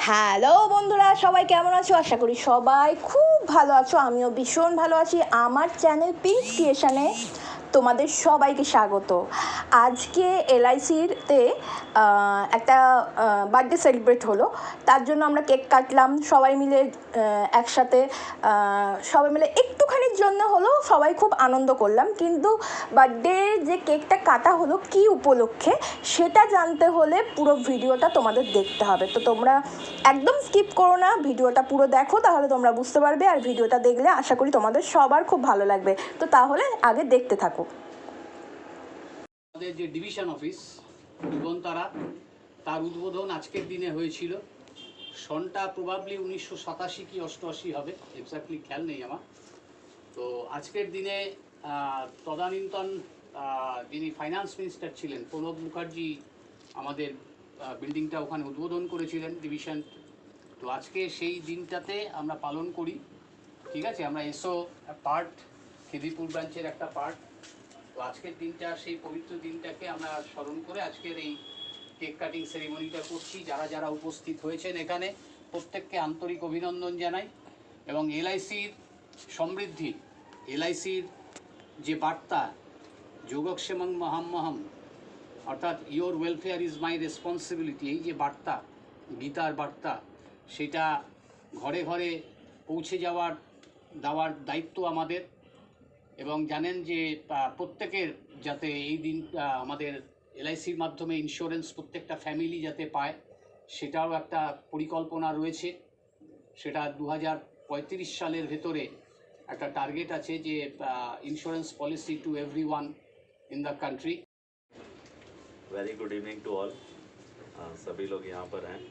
Hello বন্ধুরা, সবাই কেমন আছো? আশা করি সবাই খুব ভালো আছো। আমিও ভীষণ ভালো আছি। আমার চ্যানেল পিঙ্ক ক্রিয়েশনে তোমাদের সবাইকে স্বাগত। আজকে এলআইসিতে একটা বার্থডে সেলিব্রেট হলো, তার জন্য আমরা কেক কাটলাম সবাই মিলে একসাথে। সবাই মিলে একটুখানির জন্য হলো, সবাই খুব আনন্দ করলাম। কিন্তু বার্থডে যে কেকটা কাটা হলো কী উপলক্ষে সেটা জানতে হলে পুরো ভিডিওটা তোমাদের দেখতে হবে। তো তোমরা একদম স্কিপ করো না, ভিডিওটা পুরো দেখো, তাহলে তোমরা বুঝতে পারবে। আর ভিডিওটা দেখলে আশা করি তোমাদের সবার খুব ভালো লাগবে। তো তাহলে আগে দেখতে থাকো। আমাদের যে ডিভিশন অফিস জীবনতারা, তার উদ্বোধন আজকের দিনে হয়েছিল। সনটা প্রবাবলি 1987 কি 88 হবে, এক্স্যাক্টলি খেয়াল নেই আমার। তো আজকের দিনে তদানীন্তন যিনি ফাইন্যান্স মিনিস্টার ছিলেন প্রণব মুখার্জি আমাদের বিল্ডিংটা ওখানে উদ্বোধন করেছিলেন ডিভিশন। তো আজকে সেই দিনটাতে আমরা পালন করি, ঠিক আছে। আমরা এসো পার্ট খিদিরপুর ব্রাঞ্চের একটা পার্ট। তো আজকের দিনটা, সেই পবিত্র দিনটাকে আমরা স্মরণ করে আজকের এই কেক কাটিং সেরিমনিটা করছি। যারা যারা উপস্থিত হয়েছেন এখানে প্রত্যেককে আন্তরিক অভিনন্দন জানাই। এবং এলআইসির সমৃদ্ধি, এলআইসির যে বার্তা যোগক্ষেমং মহাম্মহম, অর্থাৎ your welfare is my responsibility, এই যে বার্তা, গীতার বার্তা, সেটা ঘরে ঘরে পৌঁছে দেওয়ার দায়িত্ব আমাদের। এবং জানেন যে প্রত্যেকের যাতে এই দিন আমাদের এলআইসির মাধ্যমে ইন্স্যুরেন্স প্রত্যেকটা ফ্যামিলি যাতে পায়, সেটাও একটা পরিকল্পনা রয়েছে। সেটা 2035 সালের ভেতরে একটা টার্গেট আছে যে insurance policy to everyone in the country. Very good evening to all. सभी लोग यहाँ पर हैं।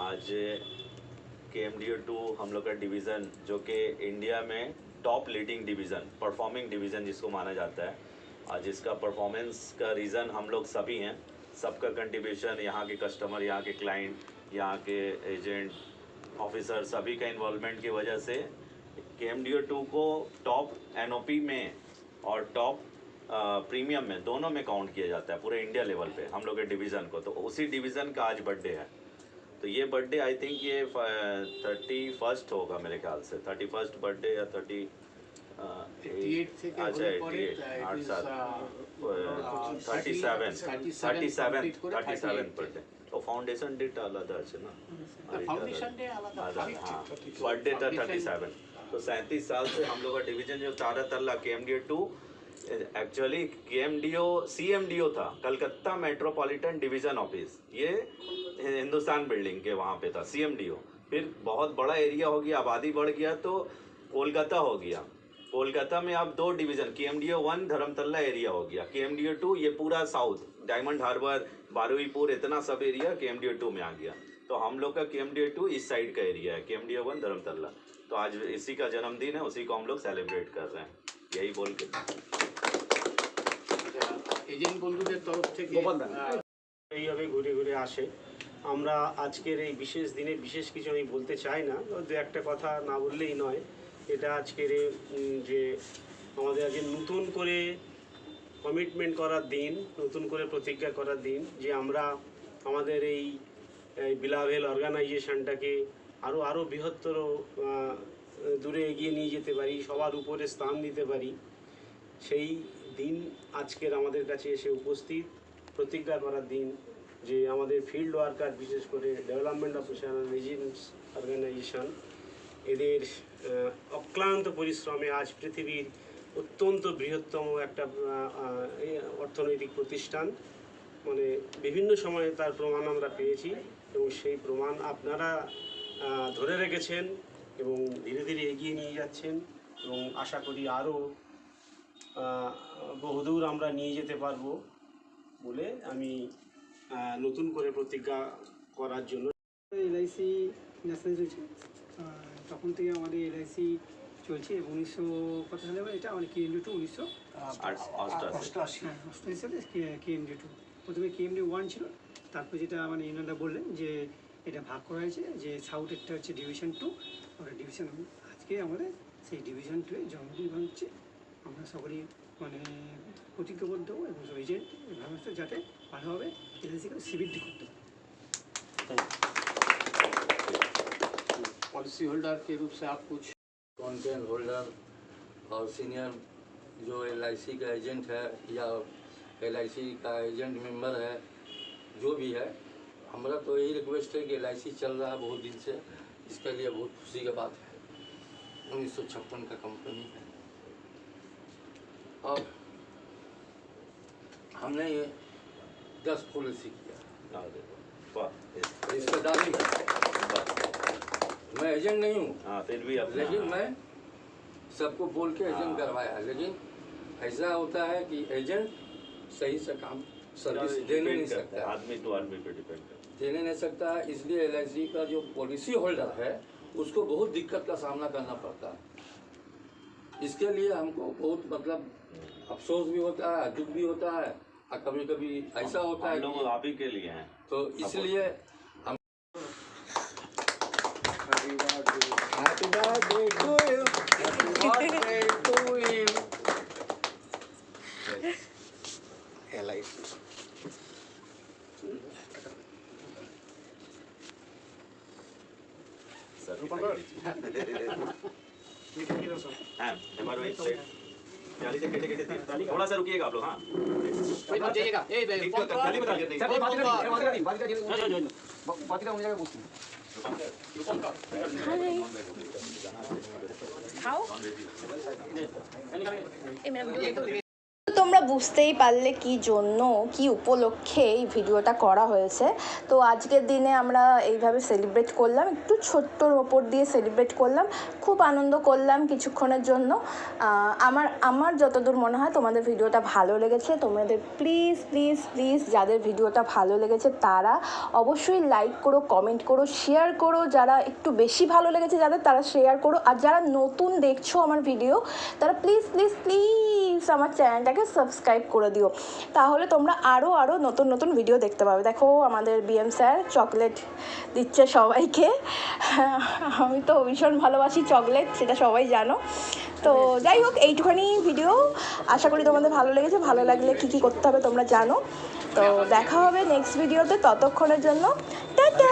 आज KMDO2 हम लोग का डिवीज़न, जो कि इंडिया में top leading division, performing division जिसको माना जाता है, आज इसका परफॉर्मेंस का रीज़न हम लोग सभी हैं। सबका कंट्रीब्यूशन, यहाँ के कस्टमर, यहाँ के क्लाइंट, यहाँ के एजेंट, ऑफिसर, सभी का इन्वॉल्वमेंट की वजह से KMDO2 को टॉप NOP में और टॉप प्रीमियम में, दोनों में काउंट किया जाता है पूरे इंडिया लेवल पे हम लोग के डिवीज़न को। तो उसी डिवीज़न का आज बर्थडे है। तो ये बर्थडे आई थिंक ये 31 होगा मेरे ख्याल से, 31 बर्थडे या 37 बर्थडे। तो फाउंडेशन डेट আলাদা আছে না, फाउंडेशन डे आलादा, हाँ बर्थडे था 37। तो 37 साल से हम लोग का डिवीज़न जो तारा तल्ला KMDO2, एक्चुअली CMDO था, कलकत्ता मेट्रोपॉलिटन डिवीज़न ऑफिस, ये हिंदुस्तान बिल्डिंग के वहाँ पे था CMDO। फिर बहुत बड़ा एरिया हो गया, आबादी बढ़ गया, तो कोलकाता हो गया। कोलकाता में अब 2 डिवीज़न, KMDO1 धर्मतल्ला एरिया हो गया, KMDO2 ये पूरा साउथ, डायमंड हार्बर, बारुईपुर, इतना सब एरिया KMDO2 में आ गया। तो हम लोग का KMDO2 इस साइड का एरिया है, KMDO1 धर्मतल्ला। तो आज इसी का जन्मदिन है, उसी को हम लोग सेलिब्रेट कर रहे हैं। यही बोल के এজেন্ট বন্ধুদের তরফ থেকে এইভাবে ঘুরে ঘুরে আসে। আমরা আজকের এই বিশেষ দিনে বিশেষ কিছু আমি বলতে চাই না, দু একটা কথা না বললেই নয়। এটা আজকের যে আমাদের আজকে নতুন করে কমিটমেন্ট করার দিন, নতুন করে প্রতিজ্ঞা করার দিন, যে আমরা আমাদের এই বিলাভেল অর্গানাইজেশনটাকে আরও বৃহত্তর দূরে এগিয়ে নিয়ে যেতে পারি, সবার উপরে স্থান দিতে পারি। সেই দিন আজকের আমাদের কাছে এসে উপস্থিত, প্রতিজ্ঞা করার দিন যে আমাদের ফিল্ড ওয়ার্কার, বিশেষ করে ডেভেলপমেন্ট অফিসার এজেন্টস অর্গানাইজেশন, এদের অক্লান্ত পরিশ্রমে আজ পৃথিবীর অত্যন্ত বৃহত্তম একটা অর্থনৈতিক প্রতিষ্ঠান, মানে বিভিন্ন সময়ে তার প্রমাণ আমরা পেয়েছি, এবং সেই প্রমাণ আপনারা ধরে রেখেছেন এবং ধীরে ধীরে এগিয়ে নিয়ে যাচ্ছেন, এবং আশা করি আরও বহুদূর আমরা নিয়ে যেতে পারবো বলে আমি নতুন করে প্রতিজ্ঞা করার জন্য। এলআইসি ন্যাশনাল চলছে, তখন থেকে আমাদের এলআইসি চলছে। 1900 কত সালে এটা আমাদের KMDO2 1988 সালে KMDO2। প্রথমে KMDO1 ছিল, তারপর যেটা মানে ইনারা বললেন যে এটা ভাগ করা হয়েছে, যে সাউথেরটা হচ্ছে ডিভিশন 2 আর ডিভিশন 1। আজকে আমাদের সেই ডিভিশন 2 এর জন্মদিন হচ্ছে। আমরা সকলেই মানে প্রতিজ্ঞাবদ্ধ এবং এজেন্ট ভাবছে যাতে ভালোভাবে এলআইসিকে সিবিডি করতে পারে। पॉलिसी होल्डर के रूप से आप कुछ कॉन्टेंट होल्डर और सीनियर जो LIC का एजेंट है या LIC का एजेंट मेंबर है, जो भी है, हमारा तो यही रिक्वेस्ट है कि LIC चल रहा है बहुत दिन से, इसके लिए बहुत खुशी की बात है। 1956 का कंपनी है और हमने ये 10 पॉलिसी किया। वाह, रिश्तेदारी है, मैं एजेंट नहीं हूँ, हाँ फिर भी अपने लेकिन मैं सबको बोल के एजेंट करवाया। लेकिन ऐसा होता है कि एजेंट सही से काम सर्विस देने नहीं सकता, आदमी टू आदमी पे डिपेंड करता देने नहीं सकता है। इसलिए LIC का जो पॉलिसी होल्डर है उसको बहुत दिक्कत का सामना करना पड़ता है। इसके लिए हमको बहुत मतलब अफसोस भी होता है, दुख भी होता है, और कभी कभी ऐसा होता है हम लोग कि आप ही के लिए हैं। तो इसलिए हम Happy birthday to you. Happy birthday to you. LIC. Sir हाँ हमारे वही प्लेट चालीस से केटे केटे थोड़ा सा रुकिएगा आप लोग। हाँ भाई बच जाइएगा ए भाई फोन कर ताली बता दीजिए। सर फोन कर তোমরা বুঝতেই পারলে কি জন্য কি উপলক্ষে এই ভিডিওটা করা হয়েছে। তো আজকের দিনে আমরা এইভাবে সেলিব্রেট করলাম, একটু ছোট্টর ওপর দিয়ে সেলিব্রেট করলাম, খুব আনন্দ করলাম কিছুক্ষণের জন্য। আমার যতদূর মনে হয় তোমাদের ভিডিওটা ভালো লেগেছে। তোমাদের প্লিজ প্লিজ প্লিজ যাদের ভিডিওটা ভালো লেগেছে তারা অবশ্যই লাইক করো, কমেন্ট করো, শেয়ার করো। যারা একটু বেশি ভালো লেগেছে যাদের, তারা শেয়ার করো। আর যারা নতুন দেখছো আমার ভিডিও, তারা প্লিজ প্লিজ প্লিজ আমার চ্যানেলটাকে সাবস্ক্রাইব করে দিও, তাহলে তোমরা আরও নতুন নতুন ভিডিও দেখতে পাবে। দেখো আমাদের BM স্যার চকলেট দিচ্ছে সবাইকে। আমি তো ভীষণ ভালোবাসি চকলেট, সেটা সবাই জানো। তো যাই হোক, এইটুখানি ভিডিও, আশা করি তোমাদের ভালো লেগেছে। ভালো লাগলে কী কী করতে হবে তোমরা জানো। তো দেখা হবে নেক্সট ভিডিওতে, ততক্ষণের জন্য টাটা।